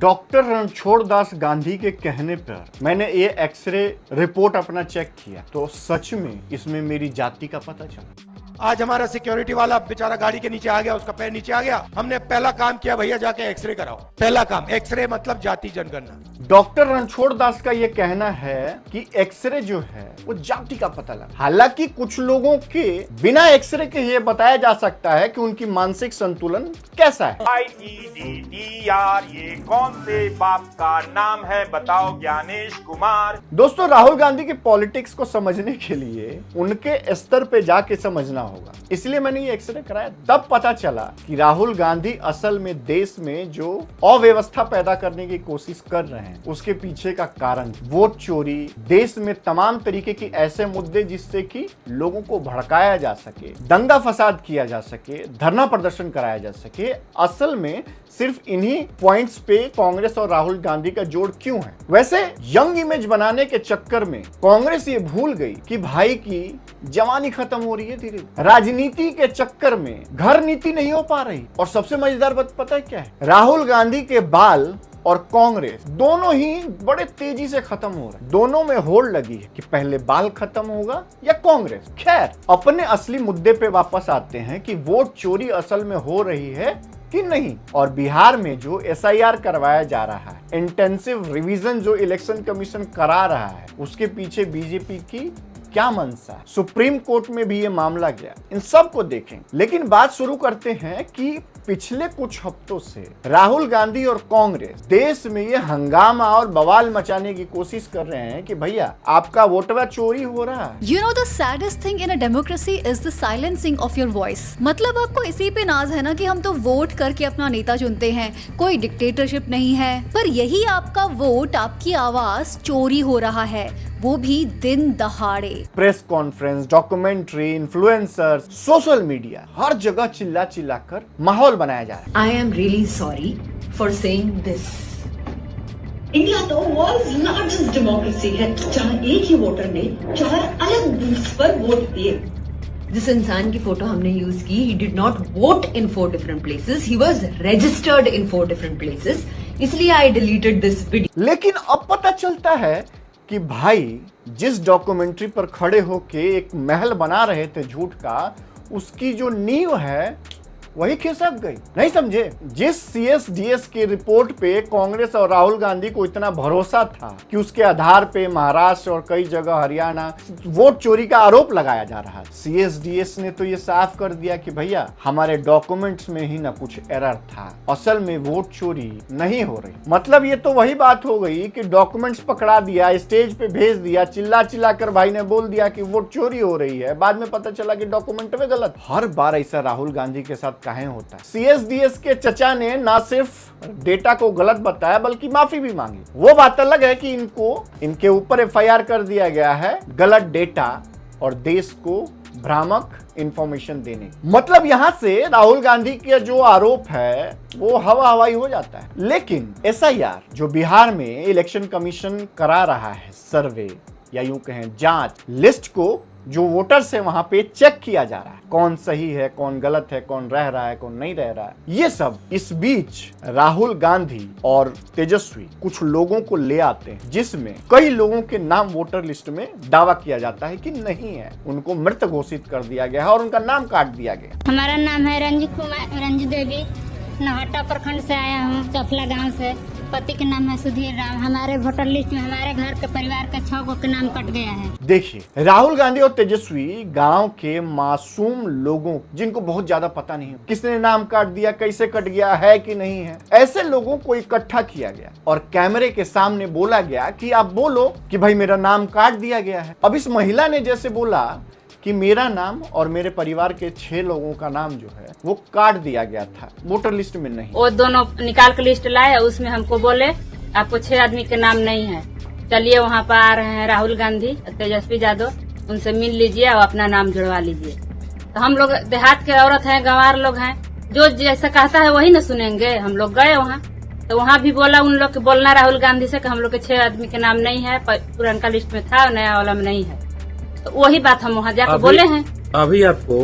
Doctor Ranchhod Das Gandhi के कहने पर मैंने ये एक्सरे रिपोर्ट अपना चेक किया तो सच में इसमें मेरी जाति का पता चला। आज हमारा सिक्योरिटी वाला बेचारा गाड़ी के नीचे आ गया, उसका पैर नीचे आ गया। हमने पहला काम किया, भैया जाके एक्सरे कराओ। पहला काम एक्सरे मतलब जाति जनगणना। डॉक्टर रणछोड़ दास का ये कहना है कि एक्सरे जो है वो जाति का पता लगा। हालांकि कुछ लोगों के बिना एक्सरे के ये बताया जा सकता है कि उनकी मानसिक संतुलन कैसा है। IDDTR ये कौन से बाप का नाम है बताओ ज्ञानेश कुमार। दोस्तों, राहुल गांधी की पॉलिटिक्स को समझने के लिए उनके स्तर पे जाके समझना होगा, इसलिए मैंने ये एक्सरे कराया। तब पता चला कि राहुल गांधी असल में देश में जो अव्यवस्था पैदा करने की कोशिश कर रहे हैं उसके पीछे का कारण वोट चोरी, देश में तमाम तरीके की ऐसे मुद्दे जिससे कि लोगों को भड़काया जा सके, दंगा फसाद किया जा सके, धरना प्रदर्शन कराया जा सके, असल में सिर्फ इन्हीं पॉइंट्स पे कांग्रेस और राहुल गांधी का जोड़ क्यों है। वैसे यंग इमेज बनाने के चक्कर में कांग्रेस ये भूल गई कि भाई की जवानी खत्म हो रही है धीरे। राजनीति के चक्कर में घर नीति नहीं हो पा रही। और सबसे मजेदार बात पता है क्या है, राहुल गांधी के बाल और कांग्रेस दोनों ही बड़े तेजी से खत्म हो रहे हैं। दोनों में होड़ लगी है कि पहले बाल खत्म होगा या कांग्रेस। खैर, अपने असली मुद्दे पे वापस आते हैं कि वोट चोरी असल में हो रही है कि नहीं। और बिहार में जो SIR करवाया जा रहा है, इंटेंसिव रिवीजन जो इलेक्शन कमीशन करा रहा है, उसके पीछे बीजेपी की क्या मंशा है। सुप्रीम कोर्ट में भी ये मामला गया, इन सब को देखें। लेकिन बात शुरू करते हैं कि पिछले कुछ हफ्तों से राहुल गांधी और कांग्रेस देश में ये हंगामा और बवाल मचाने की कोशिश कर रहे हैं कि भैया आपका वोटवा चोरी हो रहा है। You know the saddest thing in a democracy is the silencing of your voice। मतलब आपको इसी पे नाज है ना कि हम तो वोट करके अपना नेता चुनते हैं, कोई डिक्टेटरशिप नहीं है। पर यही आपका वोट, आपकी आवाज चोरी हो रहा है, वो भी दिन दहाड़े। Press conference, documentary, influencers, social media, हर जगह चिल्ला चिल्ला कर माहौल बनाया जा रहा है। I am really sorry for saying this। India तो वर्ल्ड्स लार्जेस्ट डेमोक्रेसी है, जहाँ एक ही वोटर ने 4 अलग बूथ्स पर वोट दिए। जिस इंसान की फोटो हमने यूज की, he did not vote in 4 different places, he was registered in 4 different places, इसलिए I deleted this video। लेकिन अब पता चलता है कि भाई जिस डॉक्यूमेंट्री पर खड़े होके एक महल बना रहे थे झूठ का, उसकी जो नींव है वही खिसक गई। नहीं समझे? जिस CSDS की रिपोर्ट पे कांग्रेस और राहुल गांधी को इतना भरोसा था कि उसके आधार पे महाराष्ट्र और कई जगह हरियाणा वोट चोरी का आरोप लगाया जा रहा है, CSDS ने तो ये साफ कर दिया कि भैया हमारे डॉक्यूमेंट्स में ही ना कुछ एरर था, असल में वोट चोरी नहीं हो रही। मतलब ये तो वही बात हो गई कि डॉक्यूमेंट्स पकड़ा दिया, स्टेज पे भेज दिया, चिल्ला चिल्ला कर भाई ने बोल दिया कि वोट चोरी हो रही है, बाद में पता चला कि डॉक्यूमेंट में गलत। हर बार ऐसा राहुल गांधी के साथ काहे होता है। CSDS के चचा ने ना सिर्फ डेटा को गलत बताया बल्कि माफी भी मांगी। वो बात अलग है कि इनके ऊपर FIR कर दिया गया है गलत डेटा और देश को भ्रामक इंफॉर्मेशन देने। मतलब यहां से राहुल गांधी का जो आरोप है वो हवा हवाई हो जाता है। लेकिन SIR जो बिहार में इलेक्शन कमीशन करा रहा है, सर्वे या यूं कहें जांच, लिस्ट को जो वोटर्स है वहां पे चेक किया जा रहा है, कौन सही है, कौन गलत है, कौन रह रहा है, कौन नहीं रह रहा है। ये सब इस बीच राहुल गांधी और तेजस्वी कुछ लोगों को ले आते हैं जिसमें कई लोगों के नाम वोटर लिस्ट में दावा किया जाता है कि नहीं है, उनको मृत घोषित कर दिया गया है और उनका नाम काट दिया गया। हमारा नाम है रंजू देवी, नवाटा प्रखंड से आया हूँ, चफला गांव से। पति के नाम है सुधीर राम। हमारे वोटर लिस्ट में हमारे घर के परिवार के 6 गो के नाम कट गया है। देखिए, राहुल गांधी और तेजस्वी गांव के मासूम लोगों, जिनको बहुत ज्यादा पता नहीं है किसने नाम काट दिया, कैसे कट गया है कि नहीं है, ऐसे लोगों को इकट्ठा किया गया और कैमरे के सामने बोला गया कि आप बोलो कि भाई मेरा नाम काट दिया गया है। अब इस महिला ने जैसे बोला कि मेरा नाम और मेरे परिवार के 6 लोगों का नाम जो है वो काट दिया गया था, वोटर लिस्ट में नहीं। वो दोनों निकाल के लिस्ट लाए, उसमें हमको बोले आपको 6 आदमी के नाम नहीं है, चलिए वहाँ पर आ रहे हैं राहुल गांधी, तेजस्वी यादव, उनसे मिल लीजिए और अपना नाम जुड़वा लीजिए। तो हम लोग देहात के औरत हैं, गंवार लोग हैं, जो जैसा कहता है वही न सुनेंगे। हम लोग गए वहाँ, तो वहाँ भी बोला उन लोग के बोलना राहुल गांधी से कि हम लोग के 6 आदमी के नाम नहीं है, पुराना लिस्ट में था, नया वाला में नहीं है। तो वही बात हम वहाँ जाकर बोले हैं। अभी आपको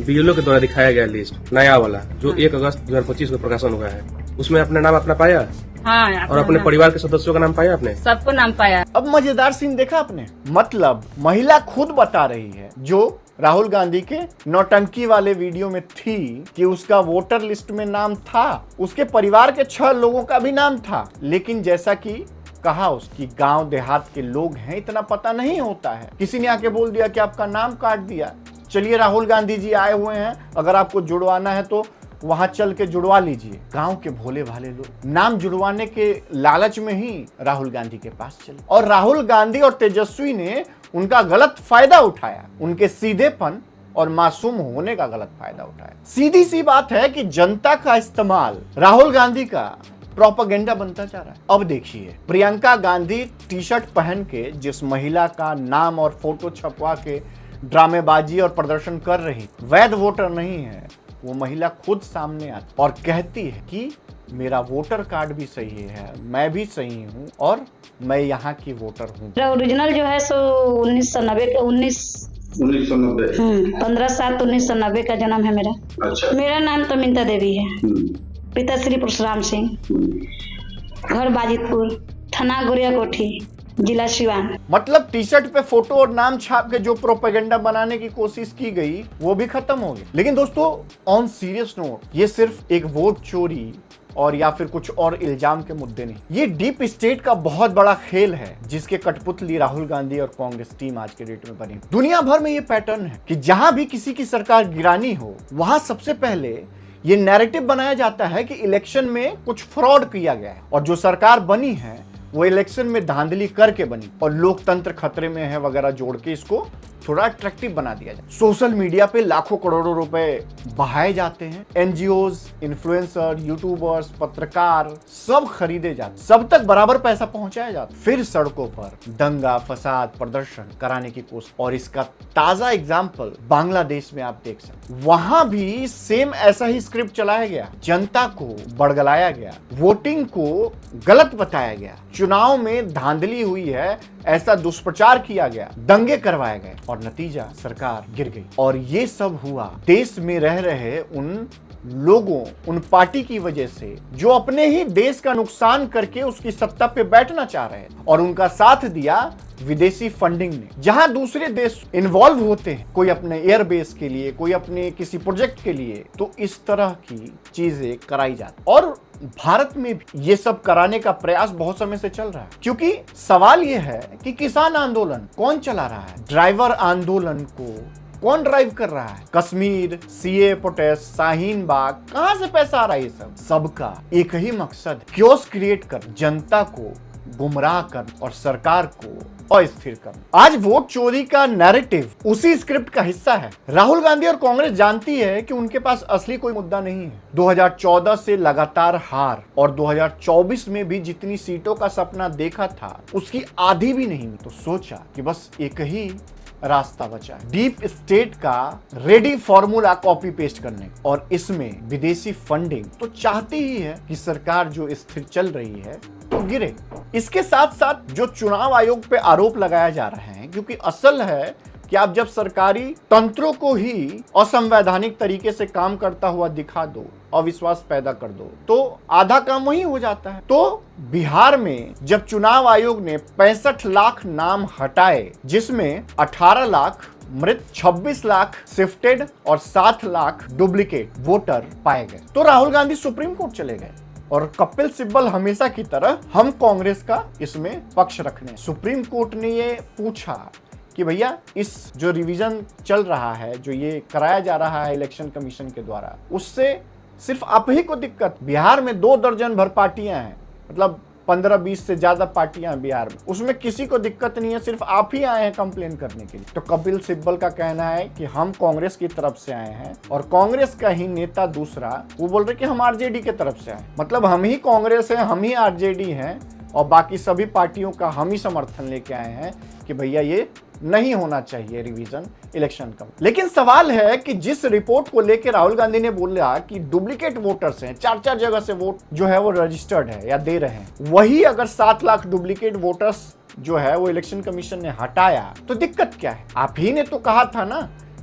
BLO के द्वारा दिखाया गया लिस्ट नया वाला जो 1 अगस्त 2025 को प्रकाशन हुआ है, उसमें अपना नाम अपना पाया? हाँ और अपने परिवार के सदस्यों का नाम पाया आपने? सबको नाम पाया। अब मजेदार सीन देखा आपने, मतलब महिला खुद बता रही है जो राहुल गांधी के नौटंकी वाले वीडियो में थी कि उसका वोटर लिस्ट में नाम था, उसके परिवार के 6 लोगों का भी नाम था, लेकिन जैसा कि कहा उसकी गांव देहात के लोग हैं, इतना पता नहीं होता है। किसी ने आके बोल दिया कि आपका नाम काट दिया, चलिए राहुल गांधी जी आए हुए हैं, अगर आपको जुड़वाना है तो वहां चल के जुड़वा लीजिए। गांव के भोले भाले लोग नाम जुड़वाने के लालच में ही राहुल गांधी के पास चले और राहुल गांधी और तेजस्वी ने उनका गलत फायदा उठाया, उनके सीधेपन और मासूम होने का गलत फायदा उठाया। सीधी सी बात है कि जनता का इस्तेमाल राहुल गांधी का प्रोपेगेंडा बनता जा रहा है। अब देखिए, प्रियंका गांधी टी शर्ट पहन के जिस महिला का नाम और फोटो छपवा के ड्रामेबाजी और प्रदर्शन कर रही वैध वोटर नहीं है, वो महिला खुद सामने आती और कहती है कि मेरा वोटर कार्ड भी सही है, मैं भी सही हूँ और मैं यहाँ की वोटर हूँ। मेरा ओरिजिनल जो है सो 1990 का 1990 15/7/1990 का जन्म है मेरा। अच्छा। मेरा नाम तो मिंता देवी है, पिता श्री परशुराम सिंह, घर बाजितपुर, थाना गुरिया कोठी, जिला सिवान। मतलब टी शर्ट पे फोटो और नाम छाप के जो प्रोपेगेंडा बनाने की कोशिश की गई वो भी खत्म हो गई। लेकिन दोस्तों, ऑन सीरियस नोट, ये सिर्फ एक वोट चोरी और या फिर कुछ और इल्जाम के मुद्दे नहीं, ये डीप स्टेट का बहुत बड़ा खेल है जिसके कठपुतली राहुल गांधी और कांग्रेस टीम आज के डेट में बनी। दुनिया भर में ये पैटर्न है कि जहां भी किसी की सरकार गिरानी हो, वहां सबसे पहले ये नैरेटिव बनाया जाता है कि इलेक्शन में कुछ फ्रॉड किया गया है और जो सरकार बनी है वो इलेक्शन में धांधली करके बनी और लोकतंत्र खतरे में है वगैरह जोड़ के इसको थोड़ा अट्रैक्टिव बना दिया जाए। सोशल मीडिया पे लाखों करोड़ों रुपए बहाए जाते हैं, एनजीओज, इन्फ्लुएंसर, यूट्यूबर्स, पत्रकार सब खरीदे जाते, सब तक बराबर पैसा पहुंचाया जाता, फिर सड़कों पर दंगा फसाद प्रदर्शन कराने की कोशिश। और इसका ताजा एग्जाम्पल बांग्लादेश में आप देख सकते, वहां भी सेम ऐसा ही स्क्रिप्ट चलाया गया, जनता को बड़गलाया गया, वोटिंग को गलत बताया गया, चुनाव में धांधली हुई है ऐसा दुष्प्रचार किया गया, दंगे करवाए गए और नतीजा सरकार गिर गई। और ये सब हुआ देश में रह रहे उन लोगों, उन पार्टी की वजह से जो अपने ही देश का नुकसान करके उसकी सत्ता पे बैठना चाह रहे हैं। और उनका साथ दिया विदेशी फंडिंग ने, जहां दूसरे देश इन्वॉल्व होते हैं, कोई अपने एयरबेस के लिए, कोई अपने किसी प्रोजेक्ट के लिए, तो इस तरह की चीजें कराई जाती। और भारत में भी ये सब कराने का प्रयास बहुत समय से चल रहा है, क्योंकि सवाल ये है कि किसान आंदोलन कौन चला रहा है, ड्राइवर आंदोलन को कौन ड्राइव कर रहा है, कश्मीर, सीए प्रोटेस्ट, शाहीन बाग, कहां से पैसा आ रहा है, ये सबका एक ही मकसद, क्योस क्रिएट कर, जनता को गुमराह कर और सरकार को अस्थिर कर। आज वोट चोरी का नैरेटिव उसी स्क्रिप्ट का हिस्सा है। राहुल गांधी और कांग्रेस जानती है कि उनके पास असली कोई मुद्दा नहीं है। 2014 से लगातार हार और 2024 में भी जितनी सीटों का सपना देखा था उसकी आधी भी नहीं, तो सोचा कि बस एक ही रास्ता बचा है, डीप स्टेट का रेडी फॉर्मूला कॉपी पेस्ट करने, और इसमें विदेशी फंडिंग तो चाहती ही है कि सरकार जो स्थिर चल रही है तो गिरे। इसके साथ साथ जो चुनाव आयोग पे आरोप लगाया जा रहे हैं, क्योंकि असल है कि आप जब सरकारी तंत्रों को ही असंवैधानिक तरीके से काम करता हुआ दिखा दो, अविश्वास पैदा कर दो, तो आधा काम वही हो जाता है। तो बिहार में जब चुनाव आयोग ने 65 लाख नाम हटाए, जिसमें 18 लाख मृत, 26 लाख शिफ्टेड और 7 लाख डुप्लीकेट वोटर पाए गए, तो राहुल गांधी सुप्रीम कोर्ट चले गए। और कपिल सिब्बल हमेशा की तरह हम कांग्रेस का इसमें पक्ष रखने, सुप्रीम कोर्ट ने ये पूछा कि भैया इस जो रिवीजन चल रहा है, जो ये कराया जा रहा है इलेक्शन कमीशन के द्वारा, उससे सिर्फ आप ही को दिक्कत। बिहार में 2 दर्जन भर पार्टियां हैं, मतलब 15-20 से ज्यादा पार्टियां हैं बिहार में, उसमें किसी को दिक्कत नहीं है, सिर्फ आप ही आए हैं कंप्लेन करने के लिए। तो कपिल सिब्बल का कहना है कि हम कांग्रेस की तरफ से आए हैं, और कांग्रेस का ही नेता दूसरा वो बोल रहे कि हम आरजेडी की तरफ से आए, मतलब हम ही कांग्रेस है, हम ही आरजेडी हैं और बाकी सभी पार्टियों का हम ही समर्थन लेके आए हैं कि भैया ये नहीं होना चाहिए रिवीजन इलेक्शन का। लेकिन सवाल है कि जिस रिपोर्ट को लेकर राहुल गांधी ने बोला कि डुप्लीकेट वोटर्स हैं, 4 जगह से वोट जो है वो रजिस्टर्ड है या दे रहे हैं, वही अगर 7 लाख डुप्लीकेट वोटर्स जो है वो इलेक्शन कमीशन ने हटाया, तो दिक्कत क्या है? आप ही ने तो कहा था ना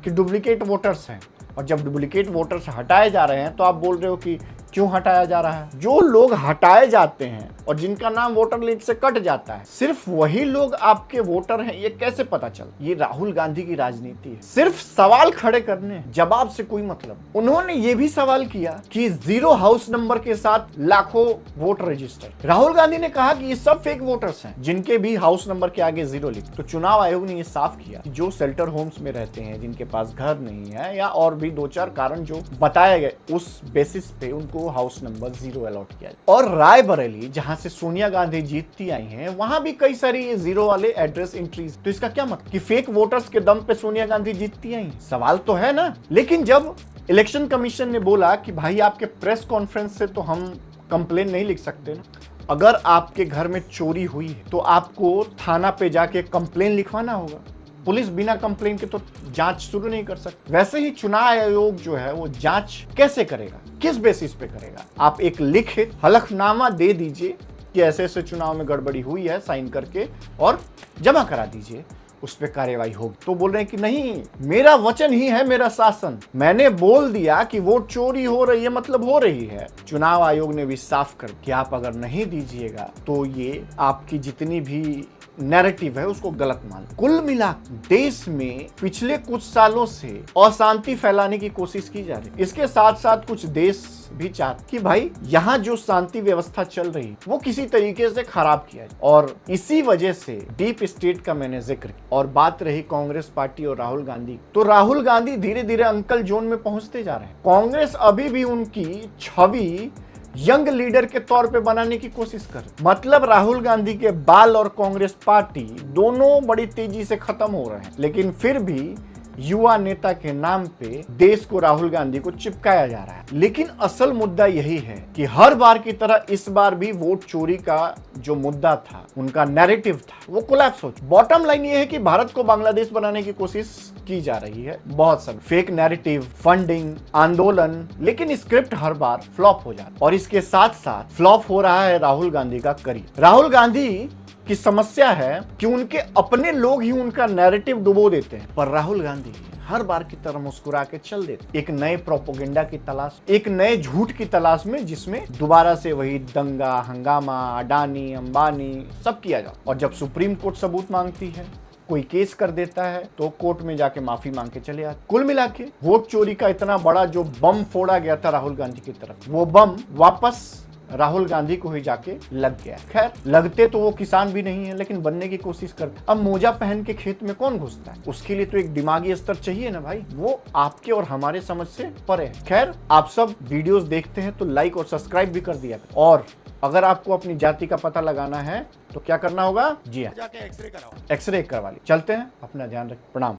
कि डुप्लीकेट वोटर्स हैं, और जब डुप्लीकेट वोटर्स हटाए जा रहे हैं तो आप बोल रहे हो कि क्यों हटाया जा रहा है? जो लोग हटाए जाते हैं और जिनका नाम वोटर लिस्ट से कट जाता है, सिर्फ वही लोग आपके वोटर हैं, ये कैसे पता चल? ये राहुल गांधी की राजनीति है, सिर्फ सवाल खड़े करने, जवाब से कोई मतलब। उन्होंने ये भी सवाल किया कि 0 हाउस नंबर के साथ लाखों वोट रजिस्टर। राहुल गांधी ने कहा कि ये सब फेक वोटर्स हैं जिनके भी हाउस नंबर के आगे 0 लिख। तो चुनाव आयोग ने ये साफ किया कि जो शेल्टर होम्स में रहते हैं, जिनके पास घर नहीं है या और भी 2-4 कारण जो बताए गए, उस बेसिस पे उनको हाउस नंबर 0 अलॉट किया। और रायबरेली जहां से सोनिया गांधी जीतती आई हैं, वहां भी कई सारी ये 0 वाले एड्रेस एंट्रीज। तो इसका क्या मतलब कि फेक वोटर्स के दम पे सोनिया गांधी जीतती आई? सवाल तो है ना। लेकिन जब इलेक्शन कमीशन ने बोला कि भाई आपके प्रेस कॉन्फ्रेंस से तो हम कंप्लेन नहीं लिख सकते ना, अगर आपके घर में चोरी हुई है तो आपको थाना पे जाके कंप्लेन लिखवाना होगा। पुलिस बिना कंप्लेन के तो जांच शुरू नहीं कर सकती। वैसे ही चुनाव आयोग जो है वो जांच कैसे करेगा, किस बेसिस पे करेगा? आप एक लिखित हलफनामा दे दीजिए कि ऐसे ऐसे चुनाव में गड़बड़ी हुई है, साइन करके और जमा करा दीजिए, उस पर कार्यवाही होगी। तो बोल रहे हैं कि नहीं, मेरा वचन ही है मेरा शासन, मैंने बोल दिया कि वोट चोरी हो रही है मतलब हो रही है। चुनाव आयोग ने भी साफ कर कि आप अगर नहीं दीजिएगा तो ये आपकी जितनी भी नैरेटिव है उसको गलत मान। कुल मिला देश में पिछले कुछ सालों से अशांति फैलाने की कोशिश की जा रही है। इसके साथ साथ कुछ देश भी चाहते कि भाई यहाँ जो शांति व्यवस्था चल रही है वो किसी तरीके से खराब किया जाए, और इसी वजह से डीप स्टेट का मैंने जिक्र किया। और बात रही कांग्रेस पार्टी और राहुल गांधी, तो राहुल गांधी धीरे धीरे अंकल जोन में पहुंचते जा रहे हैं। कांग्रेस अभी भी उनकी छवि यंग लीडर के तौर पे बनाने की कोशिश कर, मतलब राहुल गांधी के बाल और कांग्रेस पार्टी दोनों बड़ी तेजी से खत्म हो रहे हैं, लेकिन फिर भी युवा नेता के नाम पे देश को राहुल गांधी को चिपकाया जा रहा है। लेकिन असल मुद्दा यही है कि हर बार की तरह इस बार भी वोट चोरी का जो मुद्दा था, उनका नैरेटिव था, वो कोलैप्स हो चुका। बॉटम लाइन ये है कि भारत को बांग्लादेश बनाने की कोशिश की जा रही है, बहुत सब फेक नैरेटिव, फंडिंग, आंदोलन, लेकिन स्क्रिप्ट हर बार फ्लॉप हो जाता है। और इसके साथ साथ फ्लॉप हो रहा है राहुल गांधी का करियर। राहुल गांधी की समस्या है कि उनके अपने लोग ही उनका नैरेटिव डुबो देते हैं, पर राहुल गांधी हर बार की तरह मुस्कुरा के चल देते, एक नए प्रोपोगेंडा की तलाश, एक नए झूठ की तलाश में, जिसमें दोबारा से वही दंगा हंगामा, अडानी अंबानी सब किया जाता। और जब सुप्रीम कोर्ट सबूत मांगती है, कोई केस कर देता है, तो कोर्ट में जाके माफी मांग के चले आते। कुल मिला के वोट चोरी का इतना बड़ा जो बम फोड़ा गया था राहुल गांधी की तरफ, वो बम वापस राहुल गांधी को ही जाके लग गया। खैर, लगते तो वो किसान भी नहीं है, लेकिन बनने की कोशिश करते। अब मोजा पहन के खेत में कौन घुसता है? उसके लिए तो एक दिमागी स्तर चाहिए ना भाई, वो आपके और हमारे समझ से परे है। खैर, आप सब वीडियोस देखते हैं तो लाइक और सब्सक्राइब भी कर दिया। और अगर आपको अपनी जाति का पता लगाना है तो क्या करना होगा? जी हाँ, जाके एक्सरे कराओ। एक्सरे करवा ली। चलते हैं, अपना ध्यान रखें। प्रणाम।